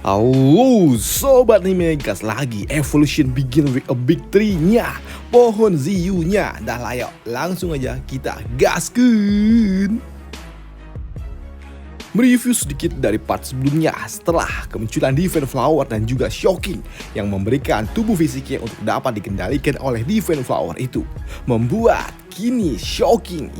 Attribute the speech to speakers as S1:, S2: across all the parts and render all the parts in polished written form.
S1: Halo Sobat Nimegas, lagi Evolution Begin with a Big 3-nya Pohon Ziyu-nya. Dah layak, langsung aja kita gaskeun. Mereview sedikit dari part sebelumnya setelah kemunculan Divine Flower dan juga Shocking yang memberikan tubuh fisiknya untuk dapat dikendalikan oleh Divine Flower itu, membuat kini Shocking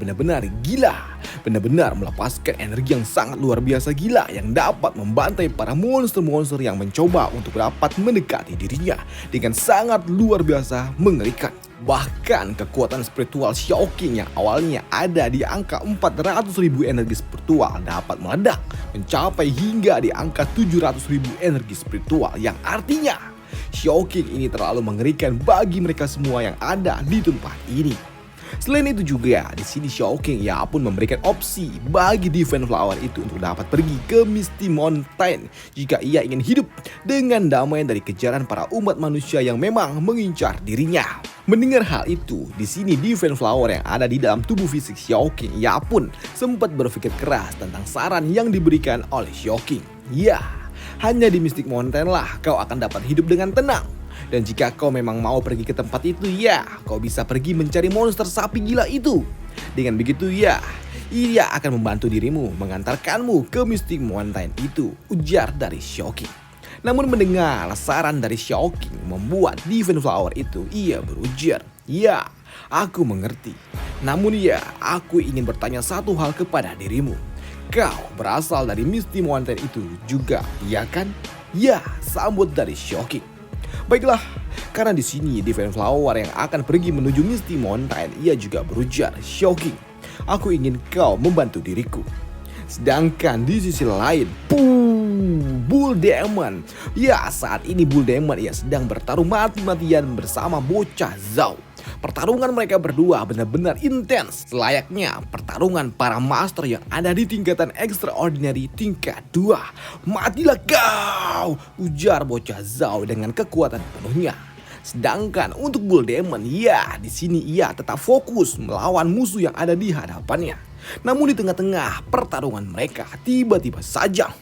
S1: benar-benar gila, benar-benar melepaskan energi yang sangat luar biasa gila yang dapat membantai para monster-monster yang mencoba untuk dapat mendekati dirinya dengan sangat luar biasa mengerikan. Bahkan kekuatan spiritual Shocking yang awalnya ada di angka 400.000 energi spiritual dapat meledak mencapai hingga di angka 700.000 energi spiritual, yang artinya Shocking ini terlalu mengerikan bagi mereka semua yang ada di tempat ini. Selain itu juga di sini Shocking pun memberikan opsi bagi Divine Flower itu untuk dapat pergi ke Misty Mountain jika ia ingin hidup dengan damai dari kejaran para umat manusia yang memang mengincar dirinya. Mendengar hal itu, di sini Divine Flower yang ada di dalam tubuh fisik Shocking pun sempat berpikir keras tentang saran yang diberikan oleh Shocking. Hanya di Mystic Mountain lah kau akan dapat hidup dengan tenang. Dan jika kau memang mau pergi ke tempat itu, kau bisa pergi mencari monster sapi gila itu. Dengan begitu ia akan membantu dirimu mengantarkanmu ke Mystic Mountain itu, ujar dari Shocking. Namun mendengar saran dari Shocking membuat Divine Flower itu, ia berujar, aku mengerti. Namun aku ingin bertanya satu hal kepada dirimu. Kau berasal dari Misty Mountain itu juga, iya kan? Sambut dari Shocking. Baiklah, karena di sini Divine Flower yang akan pergi menuju Misty Mountain, ia juga berujar, Shocking, aku ingin kau membantu diriku. Sedangkan di sisi lain, Bull Demon. Saat ini Bull Demon sedang bertarung mati-matian bersama bocah Zhao. Pertarungan mereka berdua benar-benar intens, selayaknya pertarungan para master yang ada di tingkatan extraordinary tingkat 2. Matilah kau, ujar bocah Zhao dengan kekuatan penuhnya. Sedangkan untuk Bull Demon, di sini ia tetap fokus melawan musuh yang ada di hadapannya. Namun di tengah-tengah pertarungan mereka, tiba-tiba saja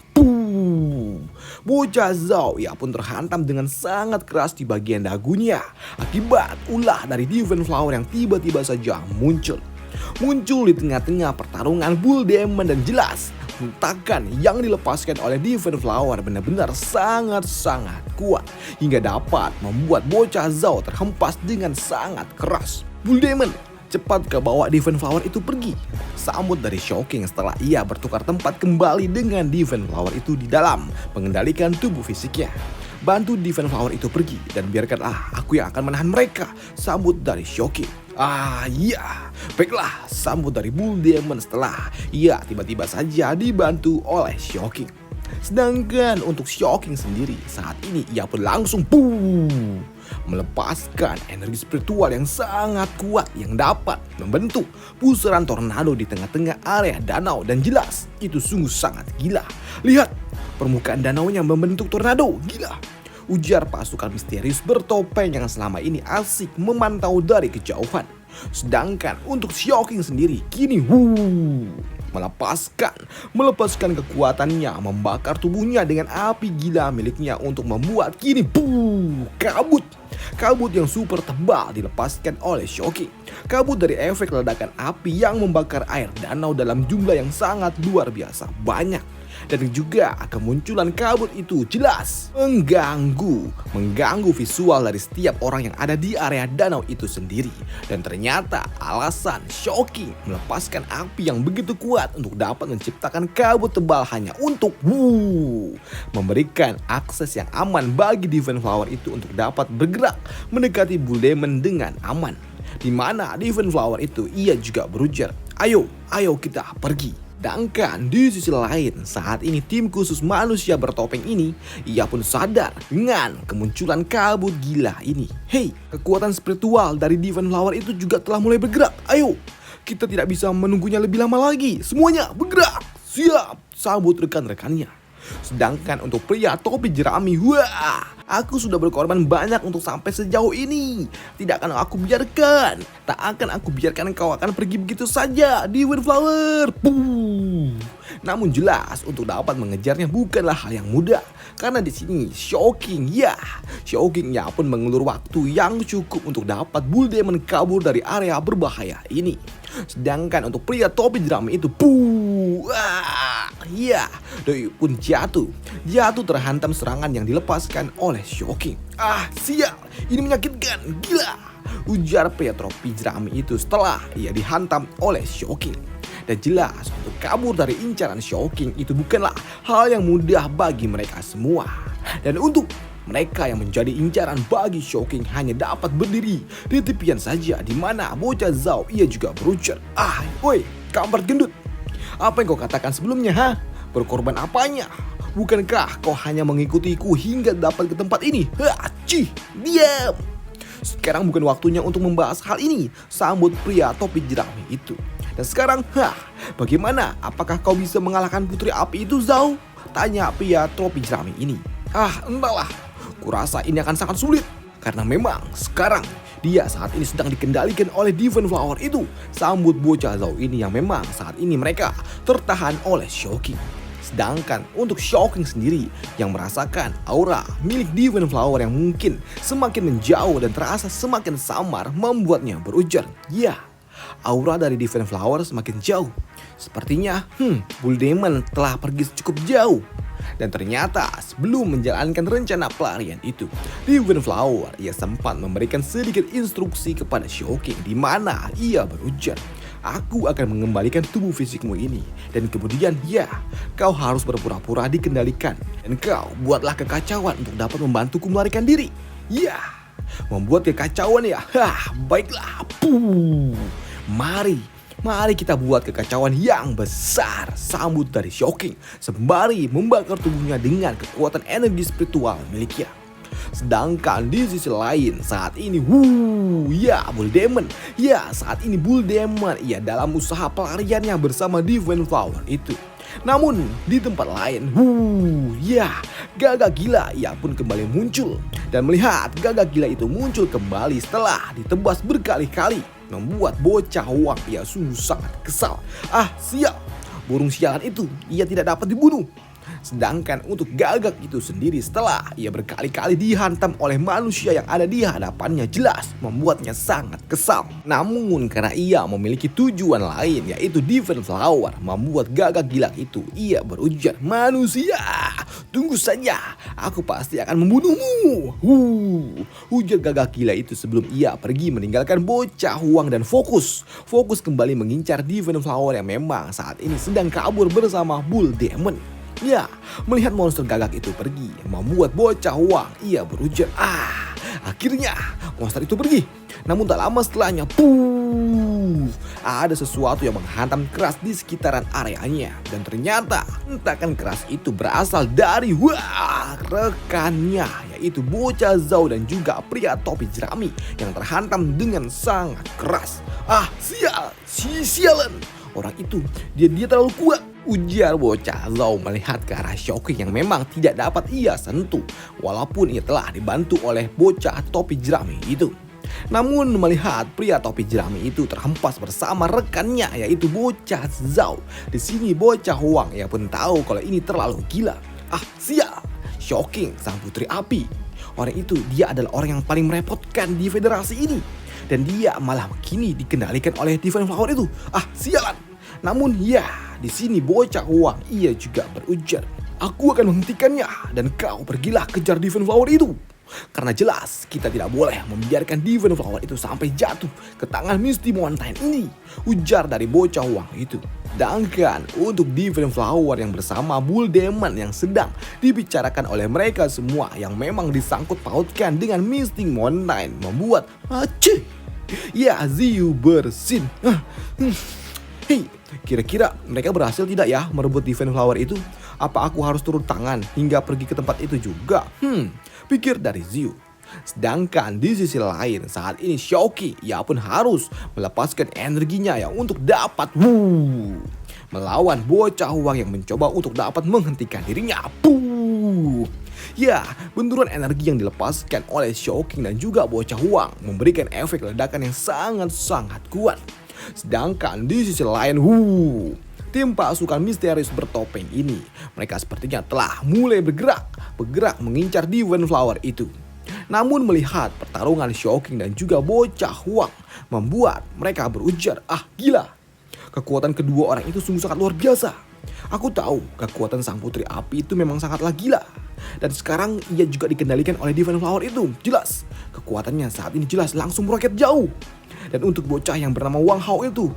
S1: bocah Zhao pun terhantam dengan sangat keras di bagian dagunya akibat ulah dari Divine Flower yang tiba-tiba saja muncul di tengah-tengah pertarungan Bull Demon, dan jelas hentakan yang dilepaskan oleh Divine Flower benar-benar sangat-sangat kuat hingga dapat membuat bocah Zhao terhempas dengan sangat keras. Bull Demon cepat ke bawah Divine Flower itu pergi, sambut dari Shocking setelah ia bertukar tempat kembali dengan Divine Flower itu di dalam mengendalikan tubuh fisiknya. Bantu Divine Flower itu pergi dan biarkanlah aku yang akan menahan mereka, sambut dari Shocking. Baiklah, sambut dari Bull Demon setelah ia tiba-tiba saja dibantu oleh Shocking. Sedangkan untuk Shocking sendiri saat ini ia pun langsung melepaskan energi spiritual yang sangat kuat yang dapat membentuk pusaran tornado di tengah-tengah area danau, dan jelas itu sungguh sangat gila. Lihat, permukaan danaunya membentuk tornado, gila, ujar pasukan misterius bertopeng yang selama ini asik memantau dari kejauhan. Sedangkan untuk Shocking sendiri kini melepaskan kekuatannya, membakar tubuhnya dengan api gila miliknya untuk membuat kini kabut yang super tebal dilepaskan oleh Shocking. Kabut dari efek ledakan api yang membakar air danau dalam jumlah yang sangat luar biasa banyak. Dan juga kemunculan kabut itu jelas mengganggu visual dari setiap orang yang ada di area danau itu sendiri. Dan ternyata alasan Shocking melepaskan api yang begitu kuat untuk dapat menciptakan kabut tebal hanya untuk memberikan akses yang aman bagi Divine Flower itu untuk dapat bergerak mendekati Bull Demon dengan aman. Di mana Divine Flower itu ia juga berujar, ayo kita pergi. Sedangkan di sisi lain, saat ini tim khusus manusia bertopeng ini ia pun sadar dengan kemunculan kabut gila ini. Kekuatan spiritual dari Divine Flower itu juga telah mulai bergerak. Ayo, kita tidak bisa menunggunya lebih lama lagi. Semuanya bergerak. Siap, sambut rekan-rekannya. Sedangkan untuk pria topi jerami, Aku sudah berkorban banyak untuk sampai sejauh ini. Tidak akan aku biarkan. Tak akan aku biarkan kau akan pergi begitu saja di Windflower. Puh. Namun jelas untuk dapat mengejarnya bukanlah hal yang mudah. Karena di sini Shocking pun mengulur waktu yang cukup untuk dapat Bull Demon kabur dari area berbahaya ini. Sedangkan untuk pria topi jerami itu, Doi pun jatuh terhantam serangan yang dilepaskan oleh Shocking. Sial, ini menyakitkan, gila, ujar pria topi jerami itu setelah ia dihantam oleh Shocking. Dan jelas untuk kabur dari incaran Shocking itu bukanlah hal yang mudah bagi mereka semua. Dan untuk mereka yang menjadi incaran bagi Shocking hanya dapat berdiri di tepian saja, di mana bocah Zhao ia juga berujar, woi, kampret gendut, apa yang kau katakan sebelumnya, berkorban apanya? Bukankah kau hanya mengikutiku hingga dapat ke tempat ini? Diam. Sekarang bukan waktunya untuk membahas hal ini, sambut pria topi jerami itu. Dan sekarang, bagaimana? Apakah kau bisa mengalahkan putri api itu, Zhao? Tanya pria topi jerami ini. Entahlah, kurasa ini akan sangat sulit. Karena memang sekarang dia saat ini sedang dikendalikan oleh Divine Flower itu. Sambut bocah Zhao ini yang memang saat ini mereka tertahan oleh Shocking. Sedangkan untuk Shocking sendiri yang merasakan aura milik Divine Flower yang mungkin semakin menjauh dan terasa semakin samar membuatnya berujar, aura dari Divine Flower semakin jauh. Sepertinya Bull Demon telah pergi cukup jauh. Dan ternyata sebelum menjalankan rencana pelarian itu, Divine Flower ia sempat memberikan sedikit instruksi kepada Shocking, di mana ia berujar, aku akan mengembalikan tubuh fisikmu ini. Dan kemudian kau harus berpura-pura dikendalikan. Dan kau buatlah kekacauan untuk dapat membantuku melarikan diri. Membuat kekacauan ya? Baiklah. Mari kita buat kekacauan yang besar, sambut dari Shocking sembari membakar tubuhnya dengan kekuatan energi spiritual miliknya. Sedangkan di sisi lain saat ini Bull Demon ia dalam usaha pelariannya bersama Divine Flower itu. Namun di tempat lain Gagak Gila ia pun kembali muncul. Dan melihat Gagak Gila itu muncul kembali setelah ditebas berkali-kali, membuat bocah Huang ia sungguh sangat kesal. Sial, burung sialan itu ia tidak dapat dibunuh. Sedangkan untuk Gagak itu sendiri setelah ia berkali-kali dihantam oleh manusia yang ada di hadapannya, jelas membuatnya sangat kesal. Namun karena ia memiliki tujuan lain, yaitu Divine Flower, membuat Gagak Gila itu ia berujar, manusia, tunggu saja, aku pasti akan membunuhmu. Ujar Gagak Gila itu sebelum ia pergi meninggalkan bocah Huang dan fokus kembali mengincar Divine Flower yang memang saat ini sedang kabur bersama Bull Demon. Melihat monster gagak itu pergi, membuat bocah Huang ia berujar, akhirnya monster itu pergi. Namun tak lama setelahnya, ada sesuatu yang menghantam keras di sekitaran areanya. Dan ternyata hentakan keras itu berasal dari rekannya, yaitu bocah Zhao dan juga pria topi jerami yang terhantam dengan sangat keras. Sialan, orang itu dia terlalu kuat, ujar bocah Zhao melihat ke arah Shocking yang memang tidak dapat ia sentuh, walaupun ia telah dibantu oleh bocah topi jerami itu. Namun melihat pria topi jerami itu terhempas bersama rekannya, yaitu bocah Zhao, di sini bocah Huang ia pun tahu kalau ini terlalu gila. Sial, Shocking sang putri api, orang itu dia adalah orang yang paling merepotkan di federasi ini. Dan dia malah kini dikendalikan oleh Divine Flower itu. Sialan. Namun di sini bocah Huang ia juga berujar, aku akan menghentikannya dan kau pergilah kejar Divine Flower itu. Karena jelas kita tidak boleh membiarkan Divine Flower itu sampai jatuh ke tangan Misty Mountain ini, ujar dari bocah Huang itu. Sedangkan untuk Divine Flower yang bersama Bull Demon yang sedang dibicarakan oleh mereka semua yang memang disangkut pautkan dengan Misty Mountain, membuat Ziyu bersin. Kira-kira mereka berhasil tidak ya merebut Divine Flower itu? Apa aku harus turun tangan hingga pergi ke tempat itu juga? Pikir dari Ziyu. Sedangkan di sisi lain saat ini Shocking ia pun harus melepaskan energinya yang untuk dapat melawan bocah Huang yang mencoba untuk dapat menghentikan dirinya. Ya, benturan energi yang dilepaskan oleh Shocking dan juga Bocah Huang memberikan efek ledakan yang sangat-sangat kuat. Sedangkan di sisi lain, tim pasukan misterius bertopeng ini, mereka sepertinya telah mulai bergerak mengincar Divine Flower itu. Namun melihat pertarungan Shocking dan juga Bocah Huang membuat mereka berujar, gila. Kekuatan kedua orang itu sungguh sangat luar biasa. Aku tahu kekuatan sang putri api itu memang sangatlah gila. Dan sekarang ia juga dikendalikan oleh Divine Flower itu. Jelas, kekuatannya saat ini jelas langsung meroket jauh. Dan untuk bocah yang bernama Wang Hao itu,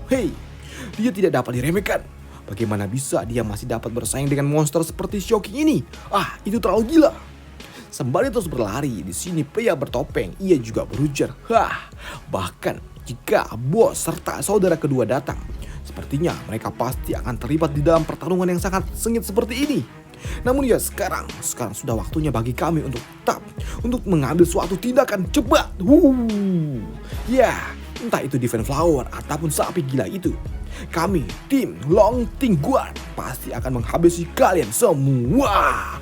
S1: dia tidak dapat diremehkan. Bagaimana bisa dia masih dapat bersaing dengan monster seperti Shocking ini? Itu terlalu gila. Sembari terus berlari, di sini pria bertopeng ia juga berujar, bahkan jika bos serta saudara kedua datang, sepertinya mereka pasti akan terlibat di dalam pertarungan yang sangat sengit seperti ini. Namun ya sekarang sudah waktunya bagi kami untuk mengambil suatu tindakan cepat. Entah itu Divine Flower ataupun sapi gila itu, kami tim Long Ting Guard pasti akan menghabisi kalian semua.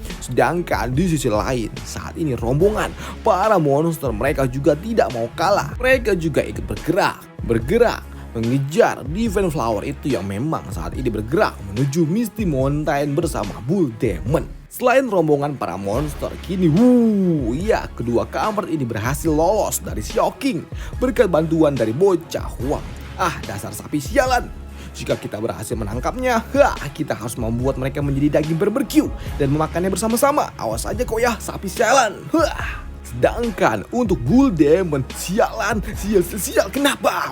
S1: Sedangkan di sisi lain, saat ini rombongan para monster mereka juga tidak mau kalah. Mereka juga ikut bergerak mengejar Divine Flower itu yang memang saat ini bergerak menuju Misty Mountain bersama Bull Demon. Selain rombongan para monster, kini kedua kamper ini berhasil lolos dari Shocking berkat bantuan dari Bocah Huang. Dasar sapi sialan. Jika kita berhasil menangkapnya, kita harus membuat mereka menjadi daging barbeque dan memakannya bersama-sama. Awas aja kok ya, sapi sialan. Sedangkan untuk Bull Demon, sial, kenapa?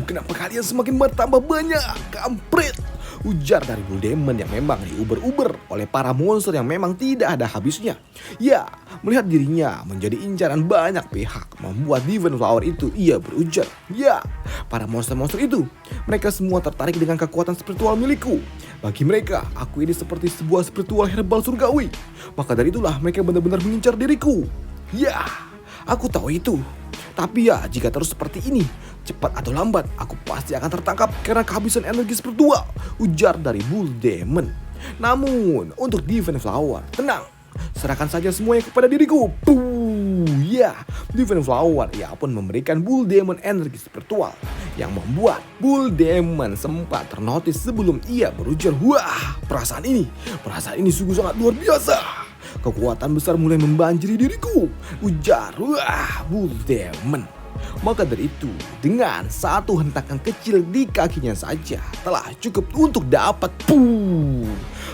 S1: Kenapa kalian semakin bertambah banyak? Kampret! Ujar dari Bull Demon yang memang diuber-uber oleh para monster yang memang tidak ada habisnya. Melihat dirinya menjadi incaran banyak pihak membuat Divine Flower itu ia berujar, para monster-monster itu, mereka semua tertarik dengan kekuatan spiritual milikku. Bagi mereka, aku ini seperti sebuah spiritual herbal surgawi. Maka dari itulah mereka benar-benar mengincar diriku. Aku tahu itu. Tapi jika terus seperti ini, cepat atau lambat aku pasti akan tertangkap karena kehabisan energi spiritual, ujar dari Bull Demon. Namun untuk Divine Flower, tenang, serahkan saja semuanya kepada diriku. Divine Flower ia pun memberikan Bull Demon energi spiritual yang membuat Bull Demon sempat ternotis sebelum ia berujar, perasaan ini sungguh sangat luar biasa. Kekuatan besar mulai membanjiri diriku, ujar Bull Demon. Maka dari itu, dengan satu hentakan kecil di kakinya saja telah cukup untuk dapat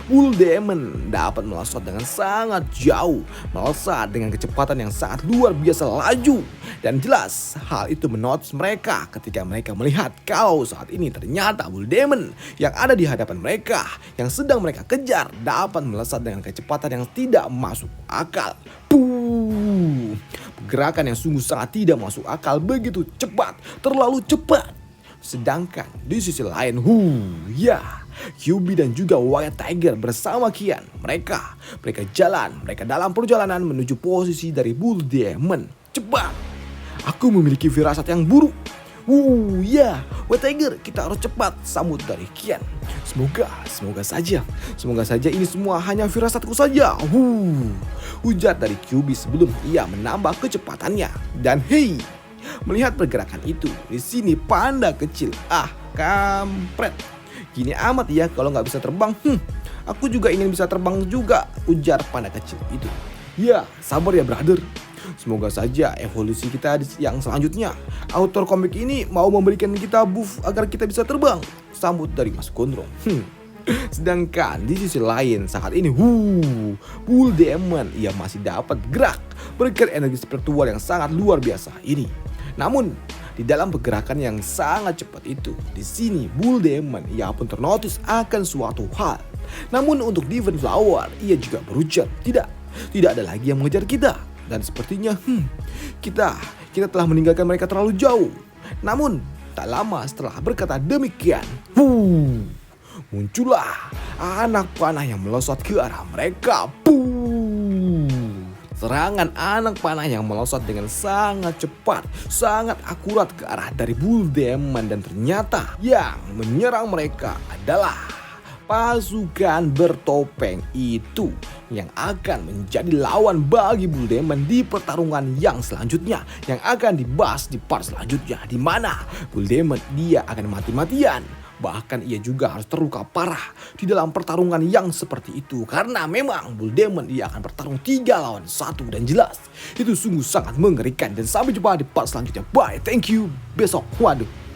S1: Bull Demon dapat melesat dengan sangat jauh, melesat dengan kecepatan yang sangat luar biasa laju. Dan jelas hal itu menotis mereka ketika mereka melihat kalau saat ini ternyata Bull Demon yang ada di hadapan mereka, yang sedang mereka kejar, dapat melesat dengan kecepatan yang tidak masuk akal. Gerakan yang sungguh sangat tidak masuk akal, begitu cepat, terlalu cepat. Sedangkan di sisi lain, Kyuubi dan juga White Tiger bersama Kian, mereka dalam perjalanan menuju posisi dari Bull Demon. Cepat, aku memiliki firasat yang buruk. White Tiger, kita harus cepat, sambut dari Kian. Semoga saja ini semua hanya firasatku saja. Ujar dari Kyuubi sebelum ia menambah kecepatannya. Dan melihat pergerakan itu, di sini panda kecil, kampret. Gini amat ya kalau nggak bisa terbang. Aku juga ingin bisa terbang juga, ujar panda kecil itu. Sabar ya brother. Semoga saja evolusi kita yang selanjutnya, author komik ini mau memberikan kita buff agar kita bisa terbang, sambut dari Mas Gondrong. Sedangkan di sisi lain saat ini, Bull Demon ia masih dapat gerak berkat energi spiritual yang sangat luar biasa ini. Namun di dalam pergerakan yang sangat cepat itu, di sini Bull Demon ia pun ternotis akan suatu hal. Namun untuk Divine Flower ia juga berujar, tidak ada lagi yang mengejar kita. Dan sepertinya kita telah meninggalkan mereka terlalu jauh. Namun tak lama setelah berkata demikian, muncullah anak panah yang melesat ke arah mereka. Serangan anak panah yang melesat dengan sangat cepat, sangat akurat ke arah dari Bull Demon, dan ternyata yang menyerang mereka adalah pasukan bertopeng itu yang akan menjadi lawan bagi Bull Demon di pertarungan yang selanjutnya yang akan dibahas di part selanjutnya, di mana Bull Demon dia akan mati-matian. Bahkan ia juga harus terluka parah di dalam pertarungan yang seperti itu. Karena memang Bull Demon ia akan bertarung 3 lawan 1. Dan jelas itu sungguh sangat mengerikan. Dan sampai jumpa di part selanjutnya. Bye, thank you, besok. Waduh.